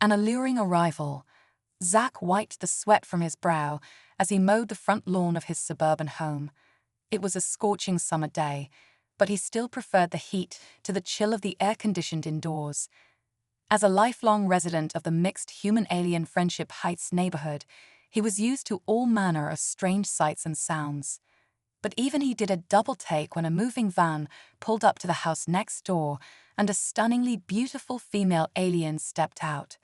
An alluring arrival. Zach wiped the sweat from his brow as he mowed the front lawn of his suburban home. It was a scorching summer day, but he still preferred the heat to the chill of the air-conditioned indoors. As a lifelong resident of the mixed human-alien Friendship Heights neighborhood, he was used to all manner of strange sights and sounds. But even he did a double take when a moving van pulled up to the house next door and a stunningly beautiful female alien stepped out.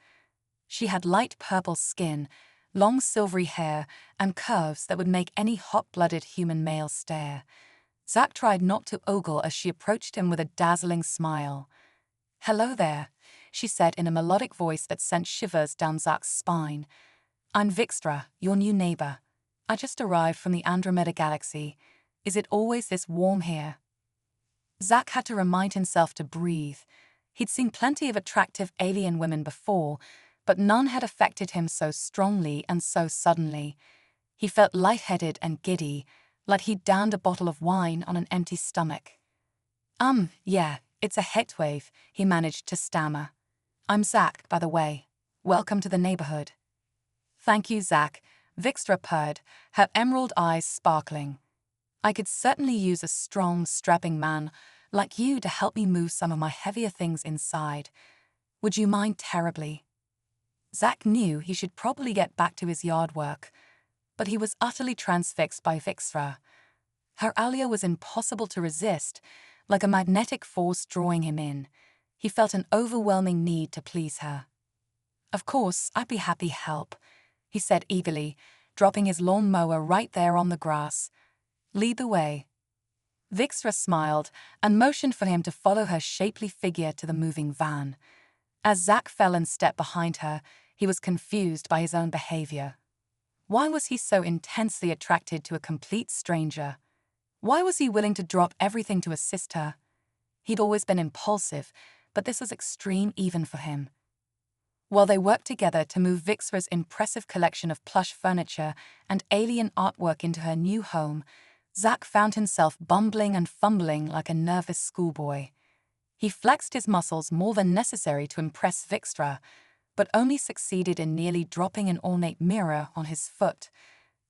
She had light purple skin, long silvery hair, and curves that would make any hot-blooded human male stare. Zach tried not to ogle as she approached him with a dazzling smile. "Hello there," she said in a melodic voice that sent shivers down Zach's spine. "I'm Vixtra, your new neighbor. I just arrived from the Andromeda Galaxy. Is it always this warm here?" Zach had to remind himself to breathe. He'd seen plenty of attractive alien women before, but none had affected him so strongly and so suddenly. He felt lightheaded and giddy, like he'd downed a bottle of wine on an empty stomach. Yeah, it's a heatwave," he managed to stammer. "I'm Zach, by the way. Welcome to the neighborhood." "Thank you, Zach," Vixtra purred, her emerald eyes sparkling. "I could certainly use a strong, strapping man like you to help me move some of my heavier things inside. Would you mind terribly?" Zach knew he should probably get back to his yard work, but he was utterly transfixed by Vixtra. Her allure was impossible to resist, like a magnetic force drawing him in. He felt an overwhelming need to please her. "Of course, I'd be happy to help," he said eagerly, dropping his lawn mower right there on the grass. "Lead the way." Vixtra smiled and motioned for him to follow her shapely figure to the moving van. As Zach fell and stepped behind her, he was confused by his own behavior. Why was he so intensely attracted to a complete stranger? Why was he willing to drop everything to assist her? He'd always been impulsive, but this was extreme even for him. While they worked together to move Vixtra's impressive collection of plush furniture and alien artwork into her new home, Zach found himself bumbling and fumbling like a nervous schoolboy. He flexed his muscles more than necessary to impress Vixtra, but only succeeded in nearly dropping an ornate mirror on his foot.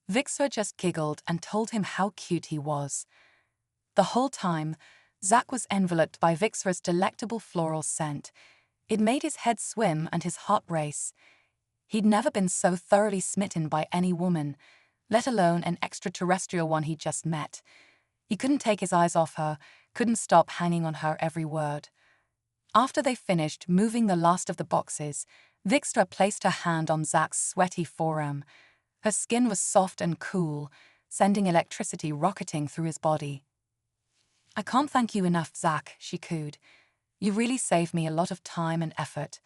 Vixtra just giggled and told him how cute he was. The whole time, Zach was enveloped by Vixtra's delectable floral scent. It made his head swim and his heart race. He'd never been so thoroughly smitten by any woman, let alone an extraterrestrial one he'd just met. He couldn't take his eyes off her, couldn't stop hanging on her every word. After they finished moving the last of the boxes, Vixtra placed her hand on Zach's sweaty forearm. Her skin was soft and cool, sending electricity rocketing through his body. "I can't thank you enough, Zach," she cooed. "You really saved me a lot of time and effort.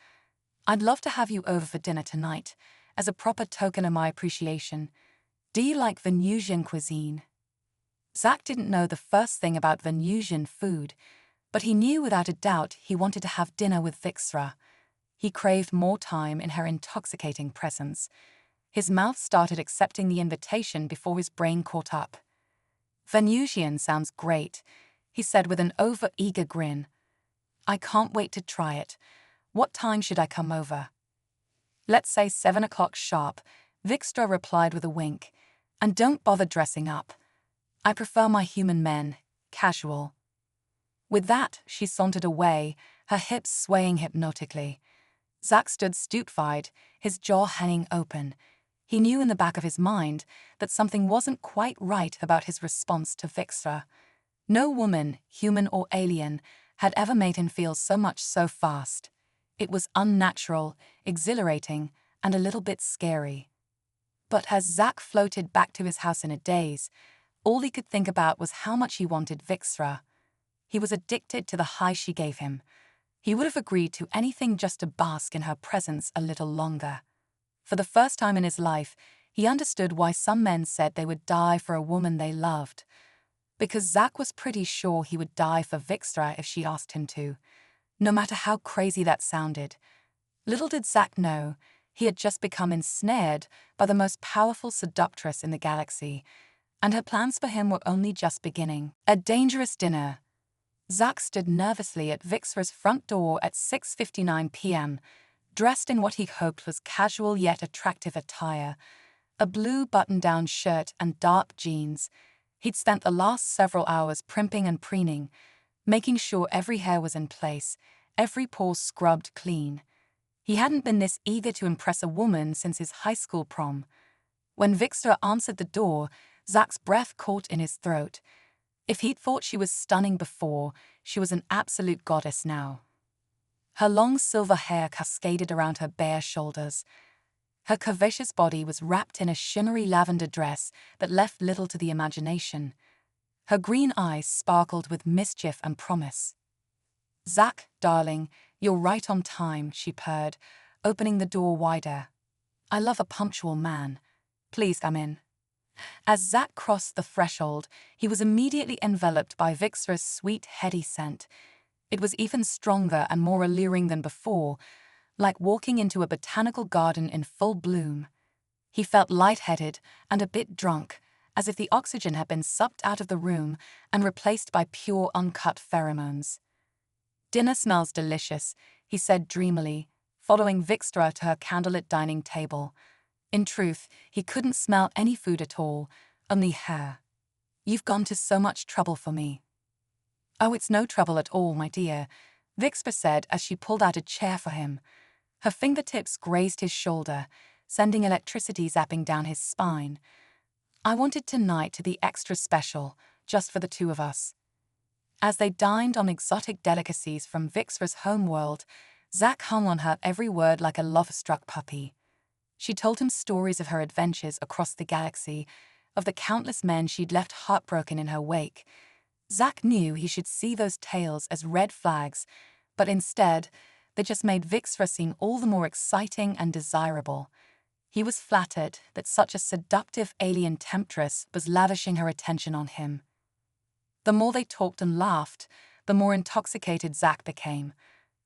I'd love to have you over for dinner tonight, as a proper token of my appreciation. Do you like Venusian cuisine?" Zach didn't know the first thing about Venusian food, but he knew without a doubt he wanted to have dinner with Vixtra. He craved more time in her intoxicating presence. His mouth started accepting the invitation before his brain caught up. "Venusian sounds great," he said with an over-eager grin. "I can't wait to try it. What time should I come over?" "Let's say 7 o'clock sharp," Vixtra replied with a wink. "And don't bother dressing up. I prefer my human men, casual." With that, she sauntered away, her hips swaying hypnotically. Zach stood stupefied, his jaw hanging open. He knew in the back of his mind that something wasn't quite right about his response to Vixtra. No woman, human or alien, had ever made him feel so much so fast. It was unnatural, exhilarating, and a little bit scary. But as Zach floated back to his house in a daze, all he could think about was how much he wanted Vixtra. He was addicted to the high she gave him. He would have agreed to anything just to bask in her presence a little longer. For the first time in his life, he understood why some men said they would die for a woman they loved. Because Zach was pretty sure he would die for Vixtra if she asked him to, no matter how crazy that sounded. Little did Zach know, he had just become ensnared by the most powerful seductress in the galaxy, and her plans for him were only just beginning. A dangerous dinner. Zach stood nervously at Vixtra's front door at 6:59 p.m., dressed in what he hoped was casual yet attractive attire, a blue button-down shirt and dark jeans. He'd spent the last several hours primping and preening, making sure every hair was in place, every pore scrubbed clean. He hadn't been this eager to impress a woman since his high school prom. When Vixra answered the door, Zach's breath caught in his throat. If he'd thought she was stunning before, she was an absolute goddess now. Her long silver hair cascaded around her bare shoulders. Her curvaceous body was wrapped in a shimmery lavender dress that left little to the imagination. Her green eyes sparkled with mischief and promise. "Zach, darling, you're right on time," she purred, opening the door wider. "I love a punctual man. Please come in." As Zach crossed the threshold, he was immediately enveloped by Vixra's sweet, heady scent. It was even stronger and more alluring than before, like walking into a botanical garden in full bloom. He felt lightheaded and a bit drunk, as if the oxygen had been sucked out of the room and replaced by pure, uncut pheromones. "Dinner smells delicious," he said dreamily, following Vixra to her candlelit dining table. In truth, he couldn't smell any food at all, only hair. "You've gone to so much trouble for me." "Oh, it's no trouble at all, my dear," Vixra said as she pulled out a chair for him. Her fingertips grazed his shoulder, sending electricity zapping down his spine. "I wanted tonight to be extra special, just for the two of us." As they dined on exotic delicacies from Vixra's homeworld, Zach hung on her every word like a love-struck puppy. She told him stories of her adventures across the galaxy, of the countless men she'd left heartbroken in her wake. Zach knew he should see those tales as red flags, but instead, they just made Vixra seem all the more exciting and desirable. He was flattered that such a seductive alien temptress was lavishing her attention on him. The more they talked and laughed, the more intoxicated Zach became.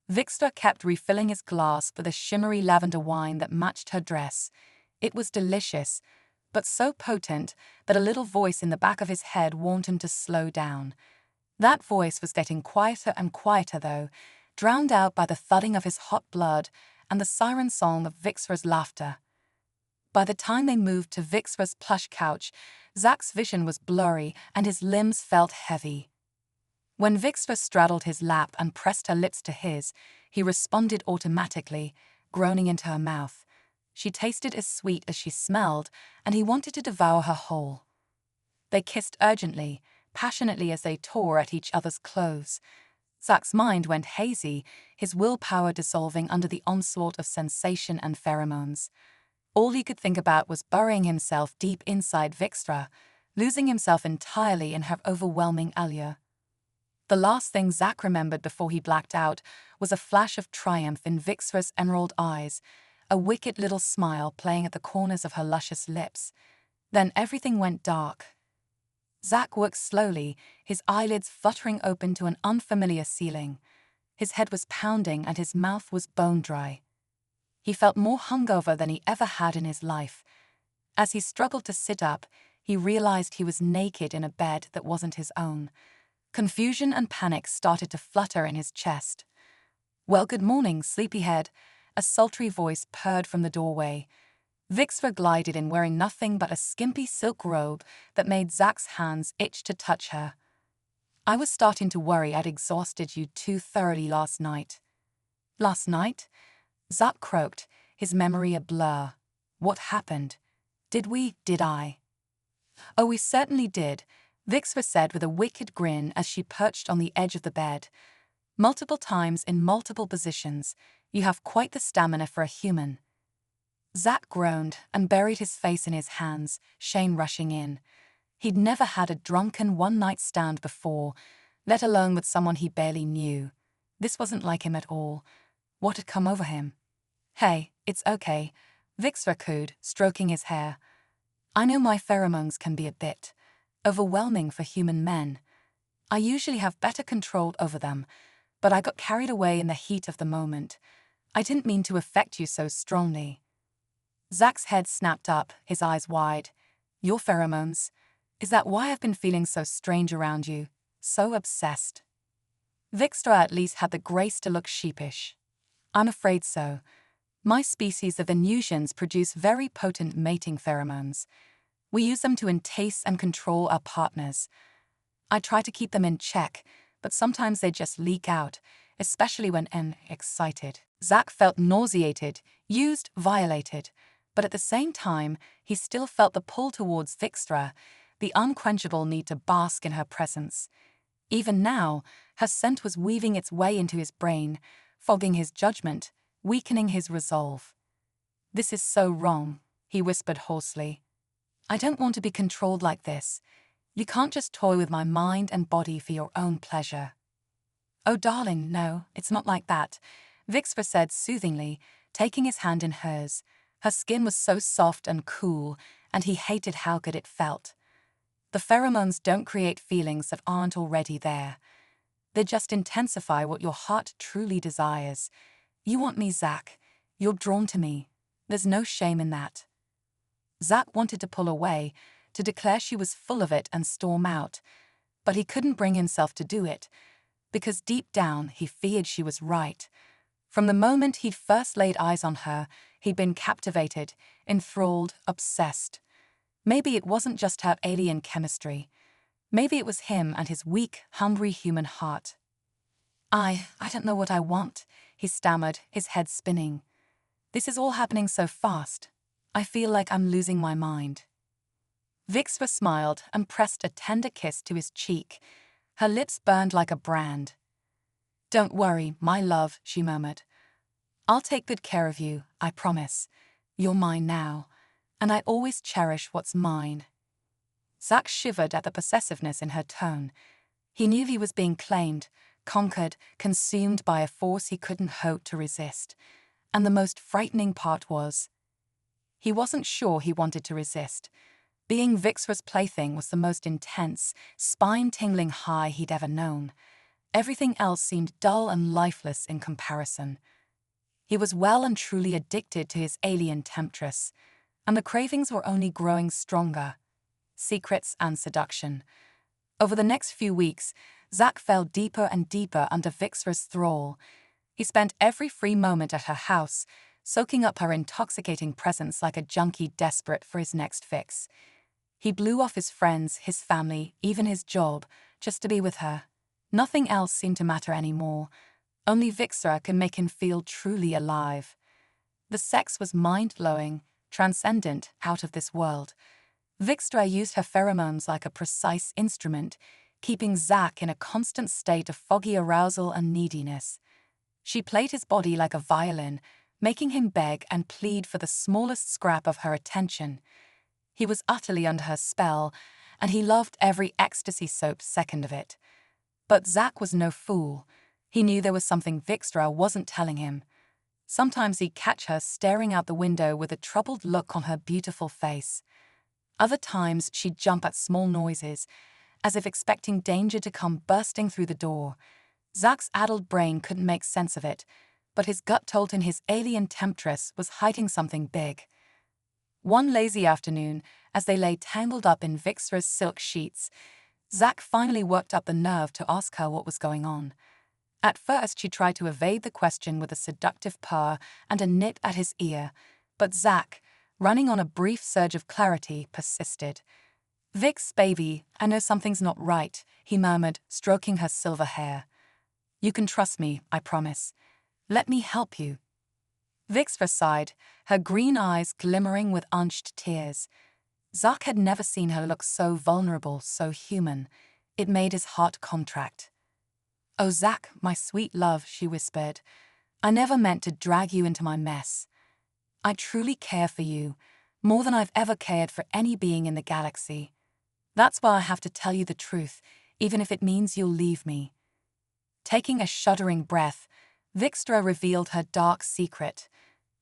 Vixra kept refilling his glass with a shimmery lavender wine that matched her dress. It was delicious, but so potent that a little voice in the back of his head warned him to slow down. That voice was getting quieter and quieter, though, drowned out by the thudding of his hot blood and the siren song of Vixra's laughter. By the time they moved to Vixra's plush couch, Zach's vision was blurry and his limbs felt heavy. When Vixra straddled his lap and pressed her lips to his, he responded automatically, groaning into her mouth. She tasted as sweet as she smelled, and he wanted to devour her whole. They kissed urgently, passionately as they tore at each other's clothes. Zach's mind went hazy, his willpower dissolving under the onslaught of sensation and pheromones. All he could think about was burying himself deep inside Vixra, losing himself entirely in her overwhelming allure. The last thing Zach remembered before he blacked out was a flash of triumph in Vixra's emerald eyes, a wicked little smile playing at the corners of her luscious lips. Then everything went dark. Zach worked slowly, his eyelids fluttering open to an unfamiliar ceiling. His head was pounding and his mouth was bone-dry. He felt more hungover than he ever had in his life. As he struggled to sit up, he realized he was naked in a bed that wasn't his own. Confusion and panic started to flutter in his chest. "Well, good morning, sleepyhead," a sultry voice purred from the doorway. Vixra glided in wearing nothing but a skimpy silk robe that made Zach's hands itch to touch her. "I was starting to worry I'd exhausted you too thoroughly last night." "Last night?" Zach croaked, his memory a blur. "What happened? Did I?" "Oh, we certainly did," Vixra said with a wicked grin as she perched on the edge of the bed. "Multiple times in multiple positions. You have quite the stamina for a human." Zach groaned and buried his face in his hands, shame rushing in. He'd never had a drunken one-night stand before, let alone with someone he barely knew. This wasn't like him at all. What had come over him? "Hey, it's okay," Vixra cooed, stroking his hair. "I know my pheromones can be a bit overwhelming for human men. I usually have better control over them, but I got carried away in the heat of the moment. I didn't mean to affect you so strongly." Zach's head snapped up, his eyes wide. "Your pheromones? Is that why I've been feeling so strange around you? So obsessed?" Vixra at least had the grace to look sheepish. "I'm afraid so. My species of ensues produce very potent mating pheromones. We use them to entice and control our partners. I try to keep them in check, but sometimes they just leak out, especially when excited. Zack felt nauseated, used, violated, but at the same time, he still felt the pull towards Vixtra, the unquenchable need to bask in her presence. Even now, her scent was weaving its way into his brain, fogging his judgment, weakening his resolve. "This is so wrong," he whispered hoarsely. "I don't want to be controlled like this. You can't just toy with my mind and body for your own pleasure." "Oh, darling, no, it's not like that," Vixtra said soothingly, taking his hand in hers. Her skin was so soft and cool, and he hated how good it felt. "The pheromones don't create feelings that aren't already there. They just intensify what your heart truly desires. You want me, Zack. You're drawn to me. There's no shame in that." Zack wanted to pull away, to declare she was full of it and storm out, but he couldn't bring himself to do it, because deep down he feared she was right. From the moment he'd first laid eyes on her, he'd been captivated, enthralled, obsessed. Maybe it wasn't just her alien chemistry. Maybe it was him and his weak, hungry human heart. I don't know what I want," he stammered, his head spinning. "This is all happening so fast. I feel like I'm losing my mind." Vixtra smiled and pressed a tender kiss to his cheek. Her lips burned like a brand. "Don't worry, my love," she murmured. "I'll take good care of you, I promise. You're mine now, and I always cherish what's mine." Zack shivered at the possessiveness in her tone. He knew he was being claimed, conquered, consumed by a force he couldn't hope to resist. And the most frightening part was, he wasn't sure he wanted to resist. Being Vixtra's plaything was the most intense, spine-tingling high he'd ever known. Everything else seemed dull and lifeless in comparison. He was well and truly addicted to his alien temptress, and the cravings were only growing stronger. Secrets and seduction. Over the next few weeks, Zack fell deeper and deeper under Vixtra's thrall. He spent every free moment at her house, soaking up her intoxicating presence like a junkie desperate for his next fix. He blew off his friends, his family, even his job, just to be with her. Nothing else seemed to matter anymore. Only Vixtra could make him feel truly alive. The sex was mind-blowing, transcendent, out of this world. Vixtra used her pheromones like a precise instrument, keeping Zack in a constant state of foggy arousal and neediness. She played his body like a violin, making him beg and plead for the smallest scrap of her attention. He was utterly under her spell, and he loved every ecstasy-soaked second of it. But Zack was no fool. He knew there was something Vixtra wasn't telling him. Sometimes he'd catch her staring out the window with a troubled look on her beautiful face. Other times she'd jump at small noises, as if expecting danger to come bursting through the door. Zack's addled brain couldn't make sense of it, but his gut told him his alien temptress was hiding something big. One lazy afternoon, as they lay tangled up in Vixtra's silk sheets, Zack finally worked up the nerve to ask her what was going on. At first she tried to evade the question with a seductive purr and a nip at his ear, but Zack, running on a brief surge of clarity, persisted. "Vix, baby, I know something's not right," he murmured, stroking her silver hair. "You can trust me, I promise. Let me help you." Vixtra sighed, her green eyes glimmering with unshed tears. Zack had never seen her look so vulnerable, so human. It made his heart contract. "Oh, Zack, my sweet love," she whispered. "I never meant to drag you into my mess. I truly care for you, more than I've ever cared for any being in the galaxy. That's why I have to tell you the truth, even if it means you'll leave me." Taking a shuddering breath, Vixtra revealed her dark secret.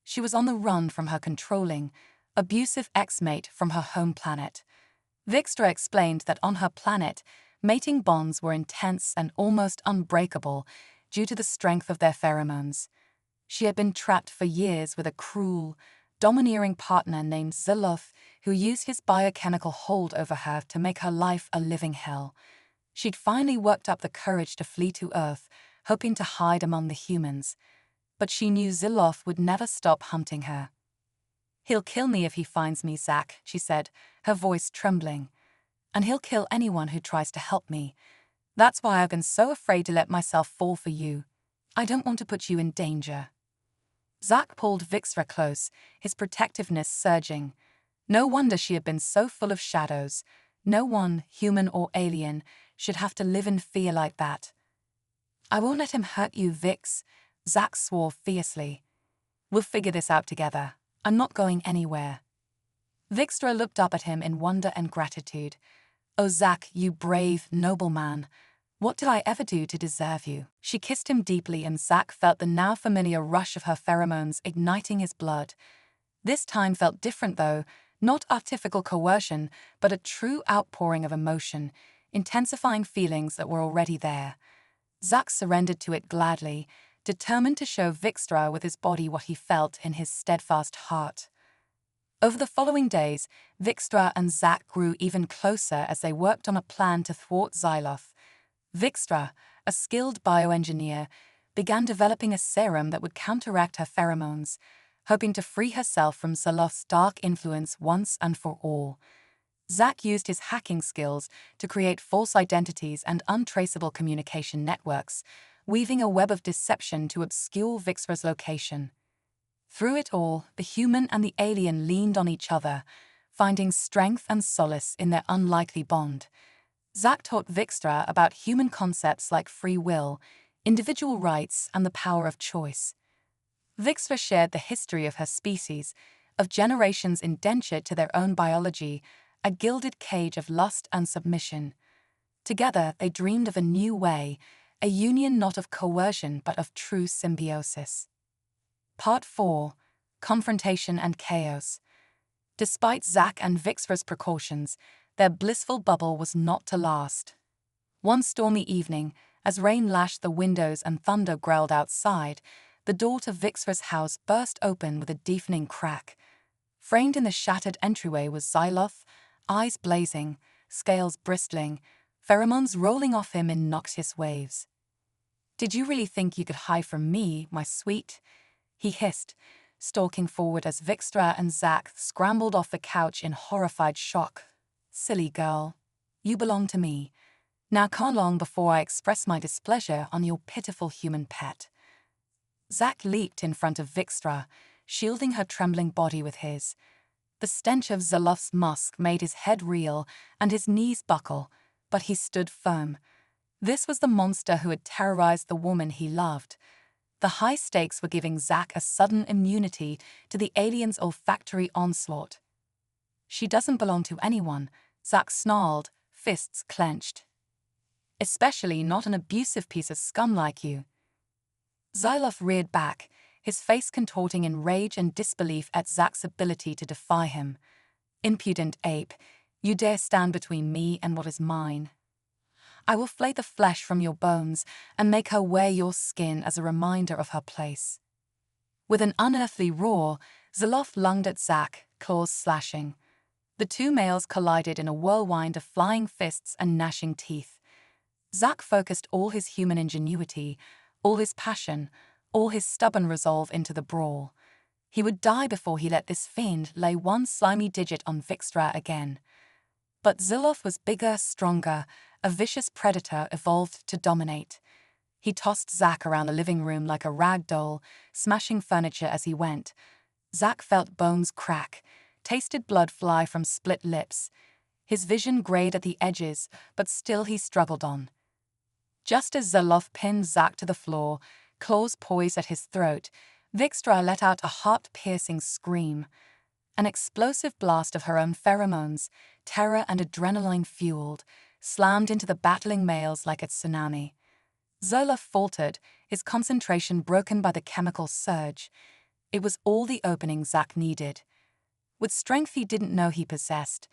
She was on the run from her controlling, abusive ex-mate from her home planet. Vixtra explained that on her planet, mating bonds were intense and almost unbreakable due to the strength of their pheromones. She had been trapped for years with a cruel, domineering partner named Zilloth, who used his biochemical hold over her to make her life a living hell. She'd finally worked up the courage to flee to Earth, hoping to hide among the humans. but she knew Zilloth would never stop hunting her. "He'll kill me if he finds me, Zack," she said, her voice trembling. "And he'll kill anyone who tries to help me. That's why I've been so afraid to let myself fall for you. I don't want to put you in danger." Zack pulled Vixra close, his protectiveness surging. No wonder she had been so full of shadows. No one, human or alien, should have to live in fear like that. "I won't let him hurt you, Vix," Zack swore fiercely. "We'll figure this out together. I'm not going anywhere." Vixra looked up at him in wonder and gratitude. "Oh, Zack, you brave, noble man. What did I ever do to deserve you?" She kissed him deeply, and Zack felt the now familiar rush of her pheromones igniting his blood. This time felt different, though, not artificial coercion, but a true outpouring of emotion, intensifying feelings that were already there. Zack surrendered to it gladly, determined to show Vixra with his body what he felt in his steadfast heart. Over the following days, Vixra and Zack grew even closer as they worked on a plan to thwart Zilloth. Vixra, a skilled bioengineer, began developing a serum that would counteract her pheromones, hoping to free herself from Zilloth's dark influence once and for all. Zack used his hacking skills to create false identities and untraceable communication networks, weaving a web of deception to obscure Vixra's location. Through it all, the human and the alien leaned on each other, finding strength and solace in their unlikely bond. Zack taught Vixra about human concepts like free will, individual rights, and the power of choice. Vixra shared the history of her species, of generations indentured to their own biology, a gilded cage of lust and submission. Together, they dreamed of a new way, a union not of coercion but of true symbiosis. Part 4. Confrontation and Chaos. Despite Zack and Vixra's precautions, their blissful bubble was not to last. One stormy evening, as rain lashed the windows and thunder growled outside, the door to Vixra's house burst open with a deafening crack. Framed in the shattered entryway was Zilloth, eyes blazing, scales bristling, pheromones rolling off him in noxious waves. "Did you really think you could hide from me, my sweet?" he hissed, stalking forward as Vixra and Zack scrambled off the couch in horrified shock. "Silly girl. You belong to me. Now come along before I express my displeasure on your pitiful human pet." Zack leaped in front of Vixra, shielding her trembling body with his. The stench of Zilloth's musk made his head reel and his knees buckle, but he stood firm. This was the monster who had terrorized the woman he loved. The high stakes were giving Zack a sudden immunity to the alien's olfactory onslaught. "She doesn't belong to anyone," Zack snarled, fists clenched. "Especially not an abusive piece of scum like you." Zilloth reared back, his face contorting in rage and disbelief at Zack's ability to defy him. "Impudent ape, you dare stand between me and what is mine. I will flay the flesh from your bones and make her wear your skin as a reminder of her place." With an unearthly roar, Zilloth lunged at Zack, claws slashing. The two males collided in a whirlwind of flying fists and gnashing teeth. Zack focused all his human ingenuity, all his passion, all his stubborn resolve into the brawl. He would die before he let this fiend lay one slimy digit on Vixra again. But Zilloth was bigger, stronger, a vicious predator evolved to dominate. He tossed Zack around the living room like a rag doll, smashing furniture as he went. Zack felt bones crack, tasted blood fly from split lips. His vision grayed at the edges, but still he struggled on. Just as Zilloth pinned Zack to the floor, claws poised at his throat, Vixra let out a heart-piercing scream. An explosive blast of her own pheromones, terror and adrenaline-fueled, slammed into the battling males like a tsunami. Zilloth faltered, his concentration broken by the chemical surge. It was all the opening Zack needed. With strength he didn't know he possessed,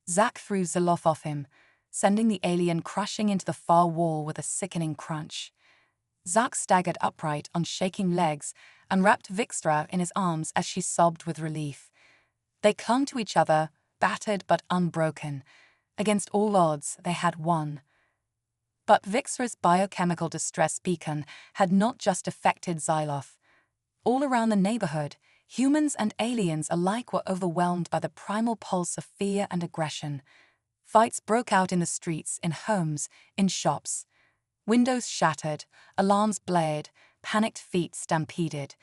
Zack threw Zilloth off him, sending the alien crashing into the far wall with a sickening crunch. Zack staggered upright on shaking legs and wrapped Vixra in his arms as she sobbed with relief. They clung to each other, battered but unbroken. Against all odds, they had won. But Vixra's biochemical distress beacon had not just affected Zilloth. All around the neighborhood, humans and aliens alike were overwhelmed by the primal pulse of fear and aggression. Fights broke out in the streets, in homes, in shops. Windows shattered, alarms blared, panicked feet stampeded.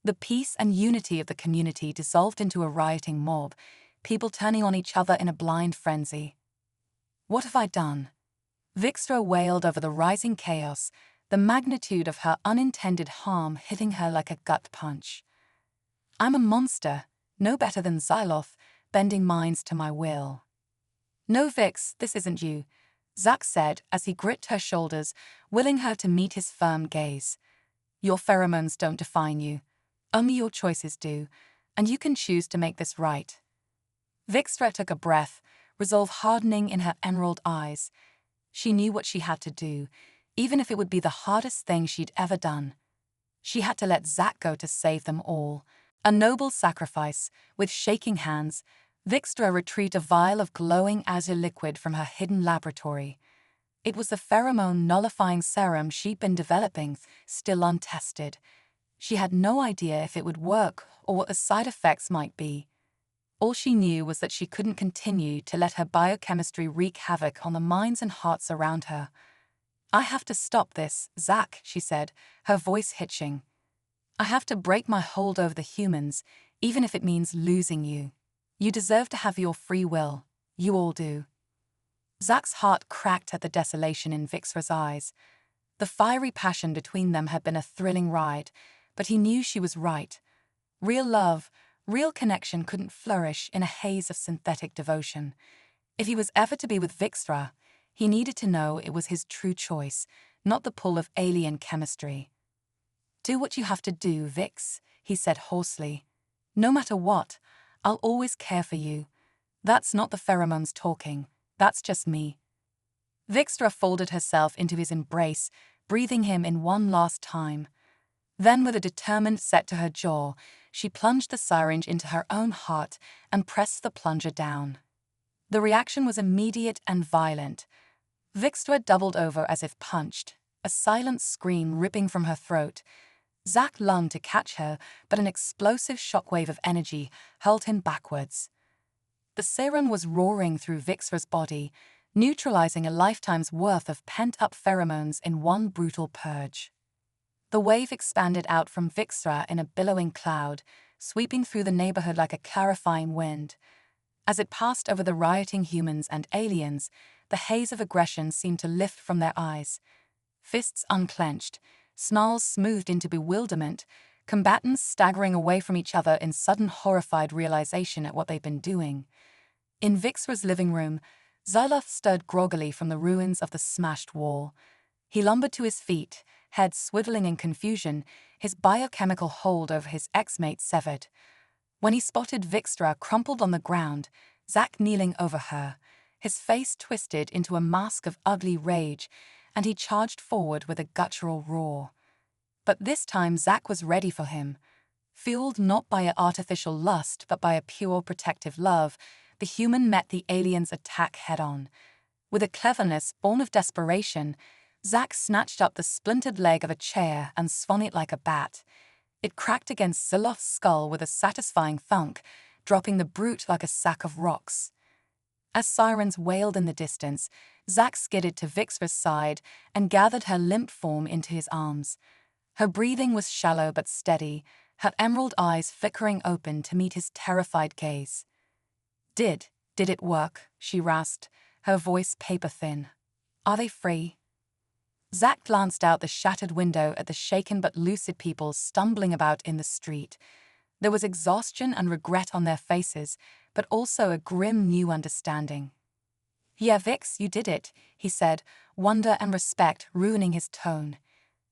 The peace and unity of the community dissolved into a rioting mob, people turning on each other in a blind frenzy. "What have I done?" Vixra wailed over the rising chaos, the magnitude of her unintended harm hitting her like a gut punch. "I'm a monster, no better than Xyloth, bending minds to my will." "No, Vix, this isn't you," Zack said as he gripped her shoulders, willing her to meet his firm gaze. "Your pheromones don't define you. Only your choices do, and you can choose to make this right." Vixra took a breath, resolve hardening in her emerald eyes. She knew what she had to do, even if it would be the hardest thing she'd ever done. She had to let Zack go to save them all. A noble sacrifice. With shaking hands, Vixra retrieved a vial of glowing azure liquid from her hidden laboratory. It was the pheromone nullifying serum she'd been developing, still untested. She had no idea if it would work or what the side effects might be. All she knew was that she couldn't continue to let her biochemistry wreak havoc on the minds and hearts around her. "I have to stop this, Zack," she said, her voice hitching. "I have to break my hold over the humans, even if it means losing you. You deserve to have your free will. You all do." Zack's heart cracked at the desolation in Vixra's eyes. The fiery passion between them had been a thrilling ride, but he knew she was right. Real love, real connection couldn't flourish in a haze of synthetic devotion. If he was ever to be with Vixra, he needed to know it was his true choice, not the pull of alien chemistry. "Do what you have to do, Vix," he said hoarsely. "No matter what, I'll always care for you. That's not the pheromones talking, that's just me." Vixra folded herself into his embrace, breathing him in one last time. Then, with a determined set to her jaw, she plunged the syringe into her own heart and pressed the plunger down. The reaction was immediate and violent. Vixra doubled over as if punched, a silent scream ripping from her throat. Zack lunged to catch her, but an explosive shockwave of energy hurled him backwards. The serum was roaring through Vixra's body, neutralizing a lifetime's worth of pent-up pheromones in one brutal purge. The wave expanded out from Vixra in a billowing cloud, sweeping through the neighborhood like a clarifying wind. As it passed over the rioting humans and aliens, the haze of aggression seemed to lift from their eyes. Fists unclenched, snarls smoothed into bewilderment, combatants staggering away from each other in sudden horrified realization at what they'd been doing. In Vixra's living room, Xyloth stirred groggily from the ruins of the smashed wall. He lumbered to his feet, head swiveling in confusion, his biochemical hold over his ex-mate severed. When he spotted Vixra crumpled on the ground, Zack kneeling over her, his face twisted into a mask of ugly rage, and he charged forward with a guttural roar. But this time Zack was ready for him. Fueled not by an artificial lust but by a pure protective love, the human met the alien's attack head-on. With a cleverness born of desperation, Zack snatched up the splintered leg of a chair and swung it like a bat. It cracked against Xyloth's skull with a satisfying thunk, dropping the brute like a sack of rocks. As sirens wailed in the distance, Zack skidded to Vixra's side and gathered her limp form into his arms. Her breathing was shallow but steady, her emerald eyes flickering open to meet his terrified gaze. Did it work?" she rasped, her voice paper-thin. "Are they free?" Zack glanced out the shattered window at the shaken but lucid people stumbling about in the street. There was exhaustion and regret on their faces, but also a grim new understanding. "Yeah, Vix, you did it," he said, wonder and respect ruining his tone.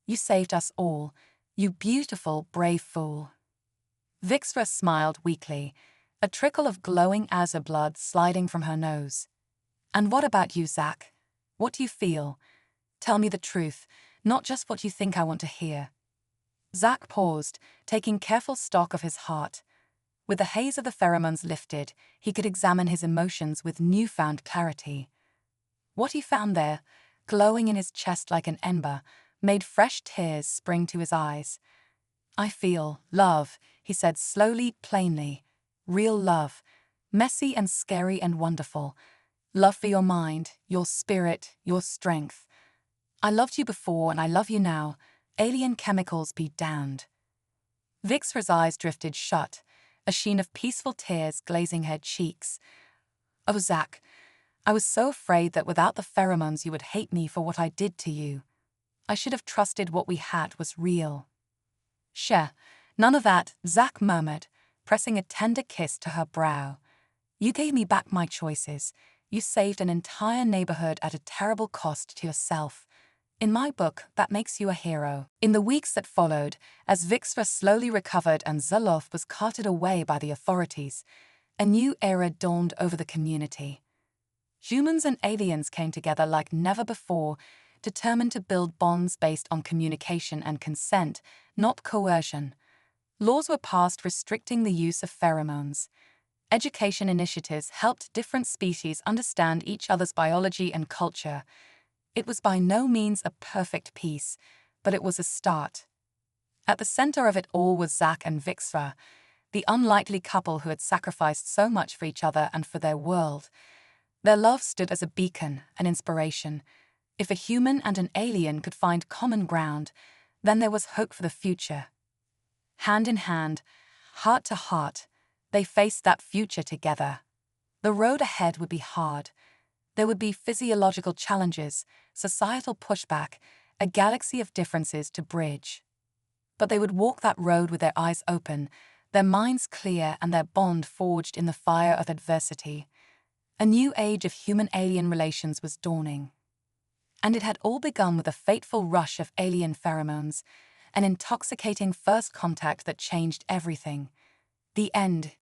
"You saved us all. You beautiful, brave fool." Vixra smiled weakly, a trickle of glowing azure blood sliding from her nose. "And what about you, Zack? What do you feel? Tell me the truth, not just what you think I want to hear." Zack paused, taking careful stock of his heart. With the haze of the pheromones lifted, he could examine his emotions with newfound clarity. What he found there, glowing in his chest like an ember, made fresh tears spring to his eyes. I feel love, he said slowly, plainly. Real love. Messy and scary and wonderful. Love for your mind, your spirit, your strength. I loved you before and I love you now. Alien chemicals be damned. Vixra's eyes drifted shut, a sheen of peaceful tears glazing her cheeks. Oh, Zack, I was so afraid that without the pheromones you would hate me for what I did to you. I should have trusted what we had was real. Sheh, none of that, Zack murmured, pressing a tender kiss to her brow. You gave me back my choices. You saved an entire neighborhood at a terrible cost to yourself. In my book, that makes you a hero. In the weeks that followed, as Vixra slowly recovered and Zoloth was carted away by the authorities, a new era dawned over the community. Humans and aliens came together like never before, determined to build bonds based on communication and consent, not coercion. Laws were passed restricting the use of pheromones. Education initiatives helped different species understand each other's biology and culture. It was by no means a perfect peace, but it was a start. At the center of it all was Zack and Vixra, the unlikely couple who had sacrificed so much for each other and for their world. Their love stood as a beacon, an inspiration. If a human and an alien could find common ground, then there was hope for the future. Hand in hand, heart to heart, they faced that future together. The road ahead would be hard. There would be physiological challenges, societal pushback, a galaxy of differences to bridge. But they would walk that road with their eyes open, their minds clear and their bond forged in the fire of adversity. A new age of human-alien relations was dawning. And it had all begun with a fateful rush of alien pheromones, an intoxicating first contact that changed everything. The end.